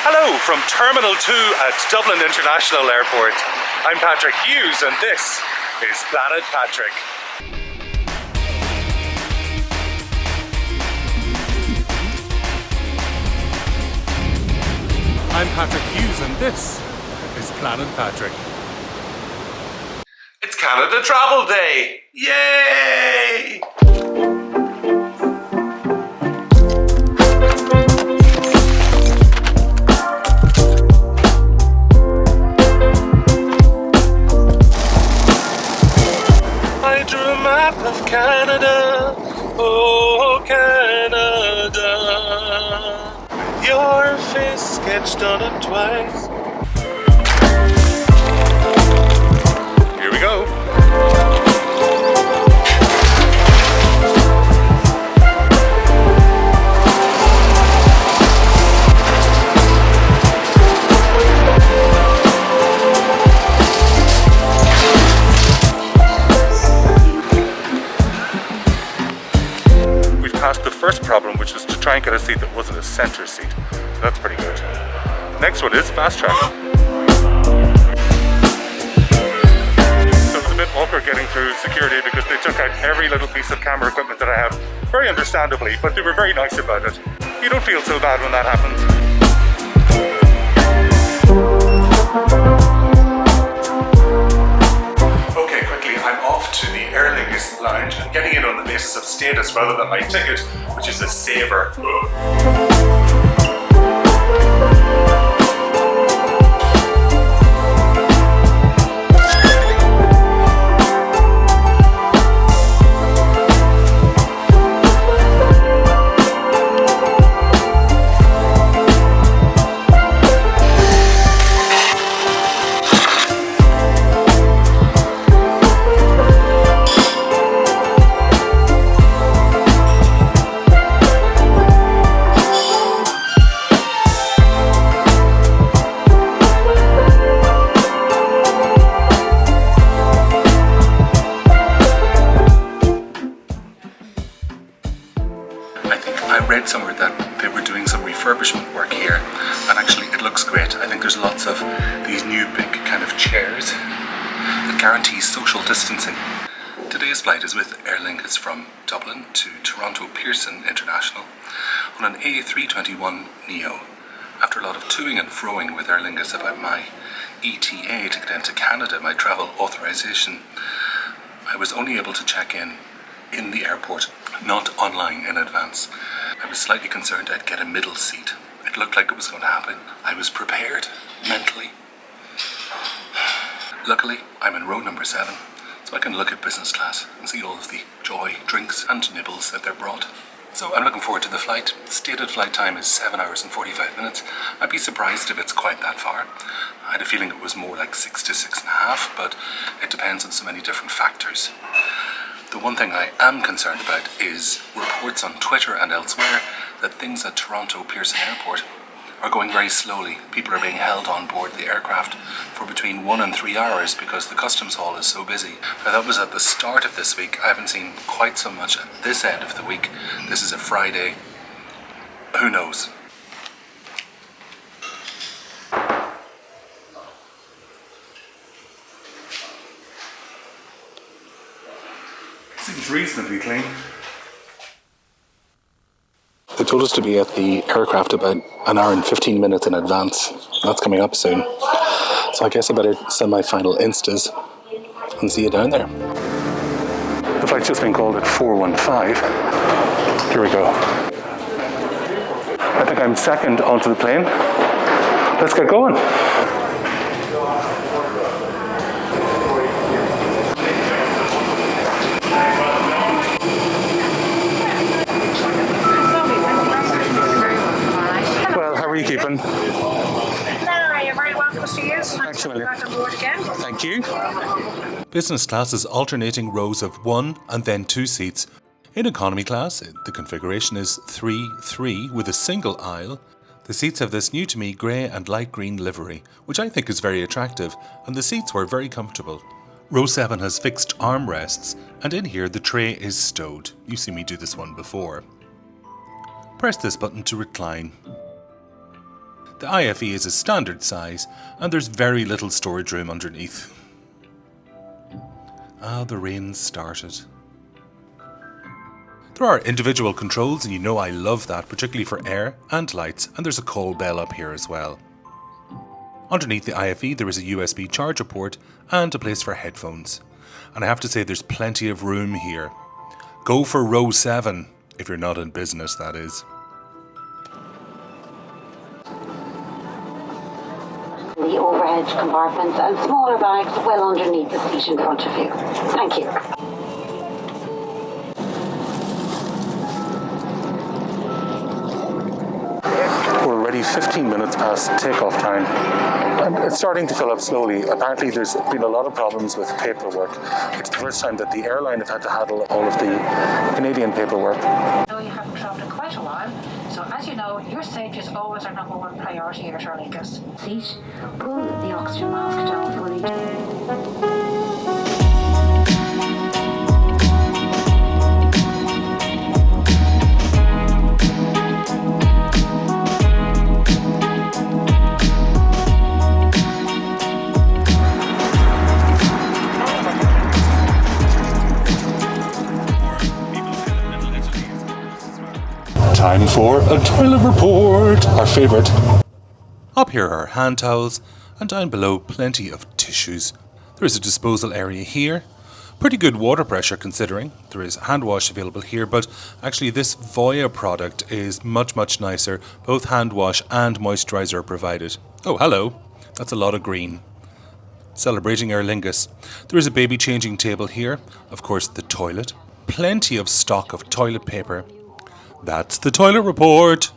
Hello from Terminal 2 at Dublin International Airport. I'm Patrick Hughes and this is Planet Patrick. I'm Patrick Hughes and this is Planet Patrick. It's Canada Travel Day! Yay! I drew a map of Canada, oh Canada. Your face sketched on it twice. Here we go. We've passed the first problem, which was to try and get a seat that wasn't a center seat. So that's pretty good. Next one is fast track. So it was a bit awkward getting through security because they took out every little piece of camera equipment that I have, very understandably, but they were very nice about it. You don't feel so bad when that happens. Okay, quickly, I'm off to the Aer Lingus lounge and getting in on the basis of status rather than my ticket, which is a saver. I read somewhere that they were doing some refurbishment work here, and actually it looks great. I think there's lots of these new big kind of chairs that guarantee social distancing. Today's flight is with Aer Lingus from Dublin to Toronto Pearson International on an A321neo. After a lot of toing and froing with Aer Lingus about my ETA to get into Canada, my travel authorization, I was only able to check in the airport, not online in advance. I was slightly concerned I'd get a middle seat. It looked like it was going to happen. I was prepared, mentally. Luckily, I'm in row number 7, so I can look at business class and see all of the joy, drinks and nibbles that they're brought. So I'm looking forward to the flight. Stated flight time is 7 hours and 45 minutes. I'd be surprised if it's quite that far. I had a feeling it was more like 6 to 6.5, but it depends on so many different factors. The one thing I am concerned about is reports on Twitter and elsewhere that things at Toronto Pearson Airport are going very slowly. People are being held on board the aircraft for between 1 and 3 hours because the customs hall is so busy. Now that was at the start of this week. I haven't seen quite so much at this end of the week. This is a Friday. Who knows? Seems reasonably clean. They told us to be at the aircraft about an hour and 15 minutes in advance. That's coming up soon. So I guess I better send my final instas and see you down there. The flight's just been called at 415. Here we go. I think I'm second onto the plane. Let's get going. How are you keeping? You're very welcome to you. Thanks a million. Back on board again. Thank you. Business class is alternating rows of 1 and then 2 seats. In economy class, the configuration is 3-3 with a single aisle. The seats have this new to me grey and light green livery, which I think is very attractive, and the seats were very comfortable. Row 7 has fixed armrests, and in here the tray is stowed. You've seen me do this one before. Press this button to recline. The IFE is a standard size and there's very little storage room underneath. Ah, the rain's started. There are individual controls and you know I love that, particularly for air and lights, and there's a call bell up here as well. Underneath the IFE there is a USB charger port and a place for headphones. And I have to say there's plenty of room here. Go for row 7, if you're not in business, that is. The overhead compartments and smaller bags well underneath the seat in front of you. Thank you. We're already 15 minutes past takeoff time and it's starting to fill up slowly. Apparently there's been a lot of problems with paperwork. It's the first time that the airline have had to handle all of the Canadian paperwork. I know you haven't travelled in quite a while, so as you know, your safety is always our number one priority here at Aer Lingus. Seat. Pull the oxygen mask down fully. Time for a toilet report, our favourite. Up here are hand towels, and down below plenty of tissues. There is a disposal area here. Pretty good water pressure considering. There is hand wash available here, but actually this Voya product is much nicer. Both hand wash and moisturiser are provided. Oh, hello. That's a lot of green. Celebrating Aer Lingus. There is a baby changing table here. Of course, the toilet. Plenty of stock of toilet paper. That's the toilet report.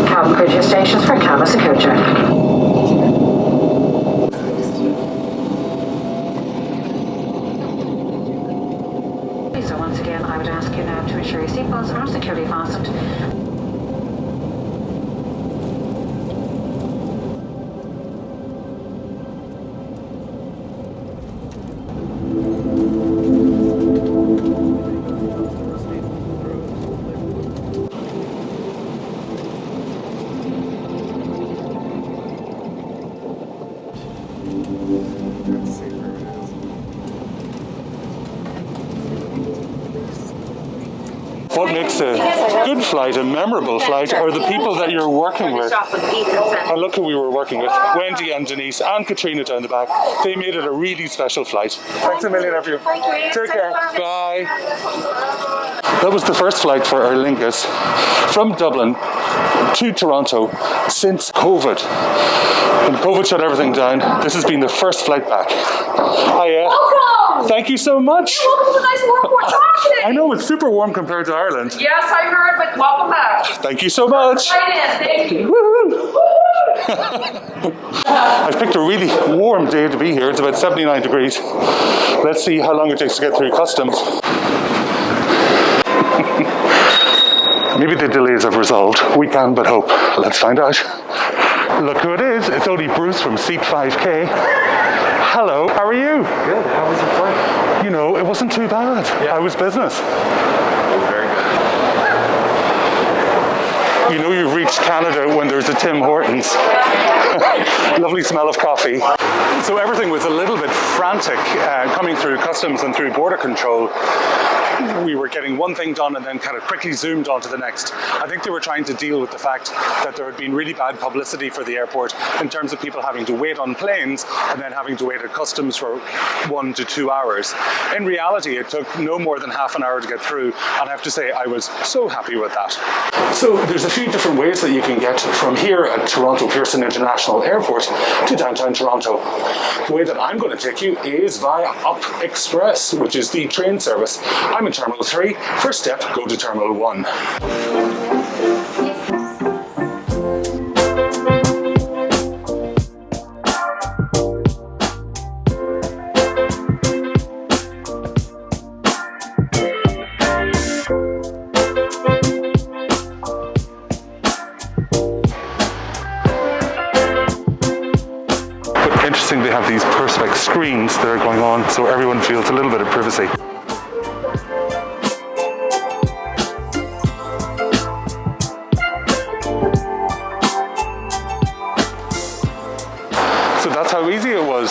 Cabin crew to your stations for cabin secure check. So once again, I would ask you now to ensure your seatbelts are securely fastened. What makes a good flight, a memorable flight, are the people that you're working with. And look who we were working with. Wendy and Denise and Katrina down the back. They made it a really special flight. Thanks a million of you. Take care. Bye. That was the first flight for Aer Lingus from Dublin to Toronto since COVID. When COVID shut everything down, this has been the first flight back. Hiya. Welcome! Thank you so much. Welcome to the nice warm port today. I know it's super warm compared to Ireland. Yes, I heard, but welcome back. Thank you so much. Right in, thank you. I've picked a really warm day to be here. It's about 79 degrees. Let's see how long it takes to get through customs. Maybe the delays have resolved. We can but hope. Let's find out. Look who it is. It's only Bruce from Seat 5K. Hello, how are you? Good. How was your flight? You know, it wasn't too bad. Yeah. How was business? Very good. You know you've reached Canada when there's a Tim Hortons. Lovely smell of coffee. So everything was a little bit frantic coming through customs and through border control. We were getting one thing done and then kind of quickly zoomed on to the next. I think they were trying to deal with the fact that there had been really bad publicity for the airport in terms of people having to wait on planes and then having to wait at customs for 1 to 2 hours. In reality, it took no more than half an hour to get through, and I have to say I was so happy with that. So there's a few different ways that you can get from here at Toronto Pearson International Airport to downtown Toronto. The way that I'm going to take you is via Up Express, which is the train service. I'm I'm in Terminal 3. First step, go to Terminal 1. Interesting, they have these perspex screens that are going on, so everyone feels a little bit of privacy. So that's how easy it was.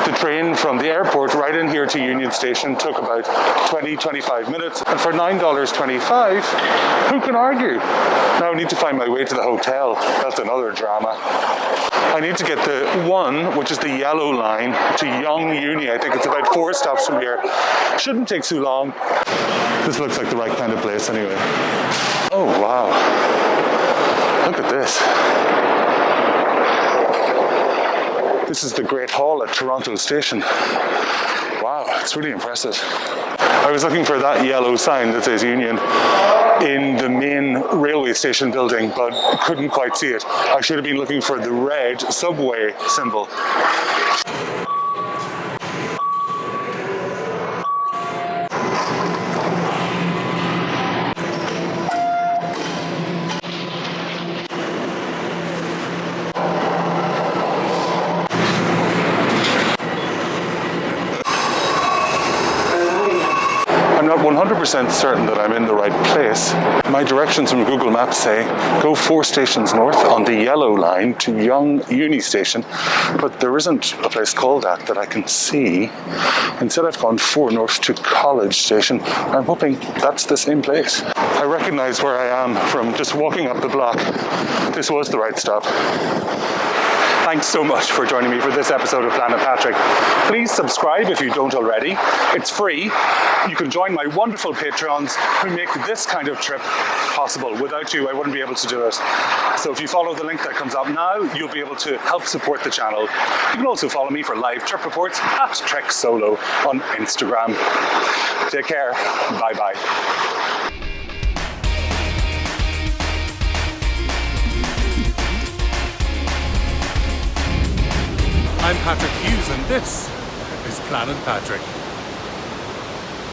The train from the airport right in here to Union Station took about 20-25 minutes, and for $9.25, who can argue? Now I need to find my way to the hotel. That's another drama. I need to get the one, which is the yellow line, to Yonge Uni. I think it's about 4 stops from here. Shouldn't take too long. This looks like the right kind of place anyway. Oh wow. Look at this. This is the Great Hall at Toronto Station. Wow, it's really impressive. I was looking for that yellow sign that says Union in the main railway station building, but couldn't quite see it. I should have been looking for the red subway symbol. I'm not 100% certain that I'm in the right place. My directions from Google Maps say go 4 stations north on the yellow line to Yonge Uni Station, but there isn't a place called that I can see. Instead I've gone 4 north to College Station. I'm hoping that's the same place. I recognize where I am from just walking up the block. This was the right stop. Thanks so much for joining me for this episode of Planet Patrick. Please subscribe if you don't already. It's free. You can join my wonderful patrons who make this kind of trip possible. Without you, I wouldn't be able to do it. So if you follow the link that comes up now, you'll be able to help support the channel. You can also follow me for live trip reports at Trek Solo on Instagram. Take care. Bye-bye. I'm Patrick Hughes and this is Planet Patrick.